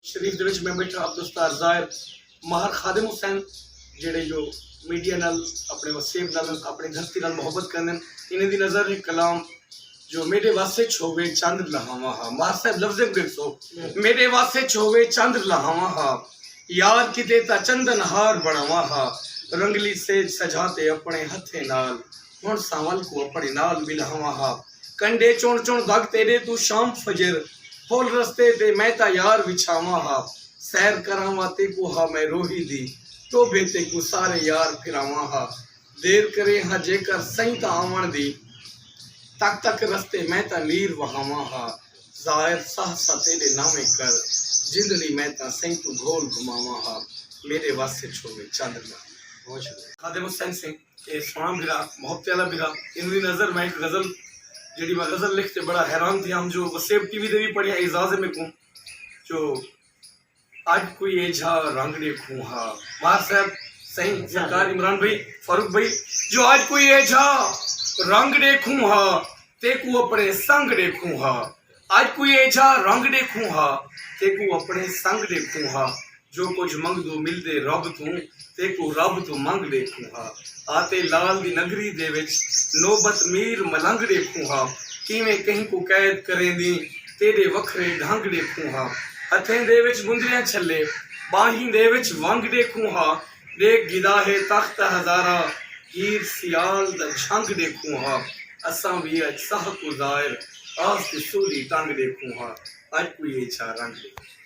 ਸ਼ਰੀਫ ਦੇ ਵਿੱਚ ਮੈਂ ਬੈਠਾ ਅਬਦੁਸਤਾਰ ਜ਼ਾਹਿਰ ਮਾਹਰ ਖਾਦਮ ਹੁਸੈਨ ਜਿਹੜੇ ਜੋ मीडिया नाल अपने वसीब नाल अपनी धरती नाल मोहब्बत करने इन्हें दी नज़र है कलाम जो मेरे वास्ते छोवे चंद लहावा हा मार साहब लफ्ज़ में देखो मेरे वास्ते छोवे चंद लहावा हा यार किते ता चंदन हार बनावा हा रंगली से सजाते अपने हथे नाल हुण सावल को अपने नाल मिलावा हा कंडे चुन चुन दग तेरे तू शाम फजर फुल रस्ते ते मैं ता यार विछावा हा सैर करावा ते को हा मैं रोही दी तो बेते को सारे यार फिरावा हा देर करे हा जेकर सही ता आवन दी तक तक रस्ते मैं ता नीर वहावा हा जाहिर सहसा तेरे नामे कर जिंदड़ी मैं ता सही तू गोल घुमावा हा मेरे वास्ते छोड़े चांदना बहुत शुक्रिया खादिम हुसैन सिंह ये सोना बिरा मोहब्बत वाला बिरा इनकी नज़र मैं एक गज़ल जेडी मैं गज़ल लिखते बड़ा हैरान थी हम जो वसेब टीवी दे भी पढ़िया एजाज में को जो आज कोई एझा रंग देखूं हा मार साहब सही सरकार इमरान भाई फारूक भाई जो आज कोई एझा रंग देखूं हा ते को अपने संग देखूं हा आज कोई एझा रंग देखूं हा ते को अपने संग देखूं हा जो कुछ मंग दो मिल दे रब तू ते को रब तो मंग देखूं हा आते लाल दी नगरी दे विच नौबत मीर मलंग देखूं हा किवें कहीं को कैद करें दी तेरे वखरे ढंग देखूं हा हथें दे विच गुंदरियां छले बाहीं दे विच वंग देखूं हा देख गिदाहे तख्त हजारा हीर सियाल दा झंग देखूं हा असां भी अज सह को ज़ाहिर आस दी सूली टंग देखूं हा आज कोई एछा रंग देखूं